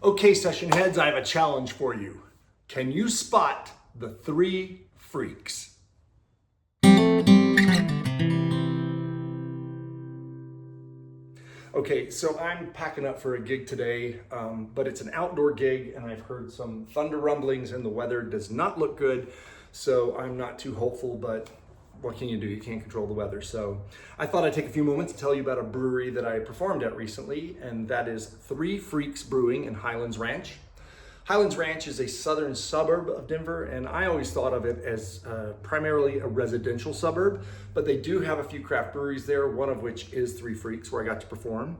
Okay, session heads, I have a challenge for you. Can you spot the three freaks? Okay, so I'm packing up for a gig today, but it's an outdoor gig and I've heard some thunder rumblings and the weather does not look good. So I'm not too hopeful, but what can you do? You can't control the weather. So I thought I'd take a few moments to tell you about a brewery that I performed at recently, and that is Freaks Brewing in Highlands Ranch. Highlands Ranch is a southern suburb of Denver, and I always thought of it as primarily a residential suburb, but they do have a few craft breweries there, one of which is Three Freaks, where I got to perform.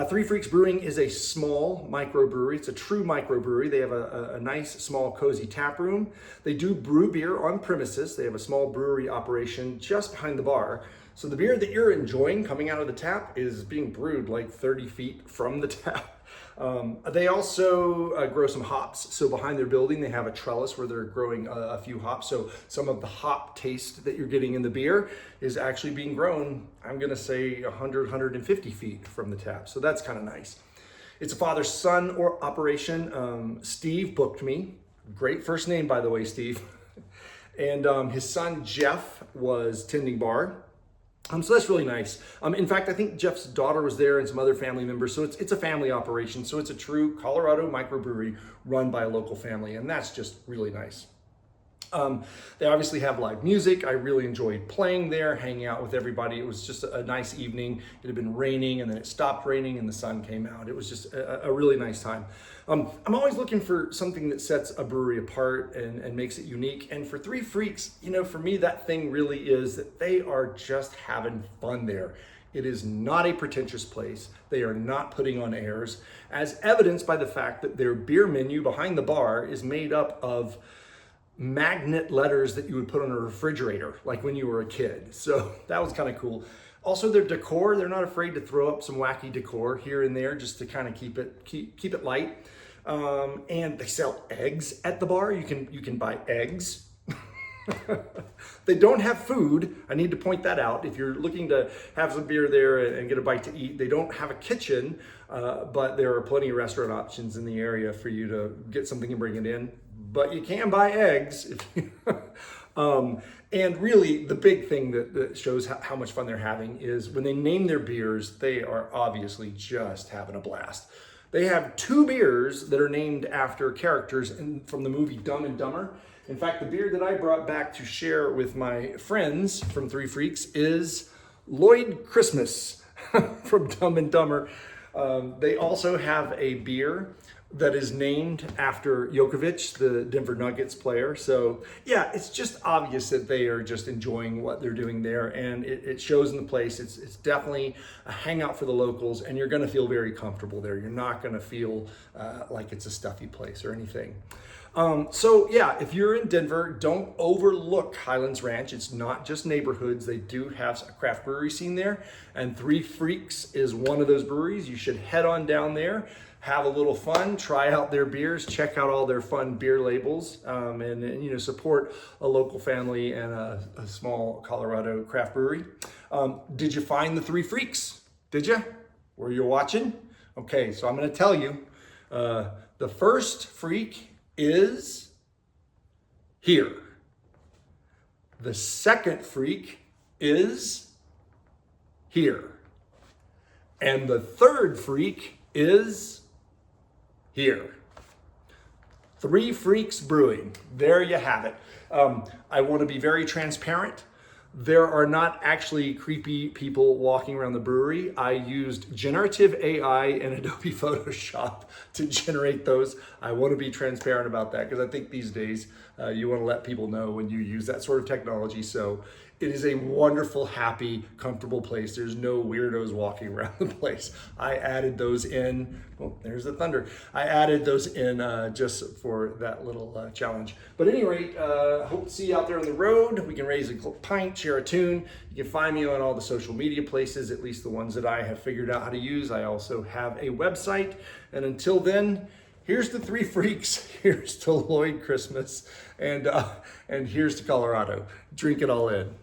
Three Freaks Brewing is a small microbrewery. It's a true microbrewery. They have a nice, small, cozy tap room. They do brew beer on premises. They have a small brewery operation just behind the bar. So the beer that you're enjoying coming out of the tap is being brewed like 30 feet from the tap. They also grow some hops. So behind their building, they have a trellis where they're growing a few hops. So some of the hop taste that you're getting in the beer is actually being grown, I'm going to say 100, 150 feet from the tap. So that's kind of nice. It's a father-son or operation. Steve booked me. Great first name, by the way, Steve. And his son, Jeff, was tending bar. So that's really nice. In fact, I think Jeff's daughter was there and some other family members. So it's a family operation. So it's a true Colorado microbrewery run by a local family. And that's just really nice. They obviously have live music. I really enjoyed playing there, hanging out with everybody. It was just a nice evening. It had been raining and then it stopped raining and the sun came out. It was just a really nice time. I'm always looking for something that sets a brewery apart and makes it unique. And for Three Freaks, you know, for me, that thing really is that they are just having fun there. It is not a pretentious place. They are not putting on airs, as evidenced by the fact that their beer menu behind the bar is made up of magnet letters that you would put on a refrigerator, like when you were a kid. So that was kind of cool. Also, their decor, they're not afraid to throw up some wacky decor here and there just to kind of keep it light. And they sell eggs at the bar. You can buy eggs. They don't have food. I need to point that out. If you're looking to have some beer there and get a bite to eat, they don't have a kitchen, but there are plenty of restaurant options in the area for you to get something and bring it in. But you can buy eggs. And really, the big thing that shows how much fun they're having is when they name their beers, they are obviously just having a blast. They have two beers that are named after characters from the movie Dumb and Dumber. In fact, the beer that I brought back to share with my friends from Three Freaks is Lloyd Christmas from Dumb and Dumber. They also have a beer that is named after Jokovic, the Denver Nuggets player. So yeah, it's just obvious that they are just enjoying what they're doing there, and it shows in the place. It's definitely a hangout for the locals, and you're gonna feel very comfortable there. You're not gonna feel like it's a stuffy place or anything. So yeah, if you're in Denver, don't overlook Highlands Ranch. It's not just neighborhoods. They do have a craft brewery scene there, and Three Freaks is one of those breweries. You should head on down there, have a little fun, try out their beers, check out all their fun beer labels, and you know, support a local family and a small Colorado craft brewery. Did you find the Three Freaks? Did you? Were you watching? Okay, so I'm going to tell you, the first freak is here. The second freak is here. And the third freak is here. Three Freaks Brewing. There you have it. I want to be very transparent. There are not actually creepy people walking around the brewery. I used generative AI and Adobe Photoshop to generate those. I want to be transparent about that because I think these days you want to let people know when you use that sort of technology. So it is a wonderful, happy, comfortable place. There's no weirdos walking around the place. I added those in. Oh, there's the thunder. I added those in just for that little challenge. But at any rate, hope to see you out there on the road. We can raise a pint, share a tune. You can find me on all the social media places, at least the ones that I have figured out how to use. I also have a website. And until then, here's to Three Freaks, here's to Lloyd Christmas, and here's to Colorado. Drink it all in.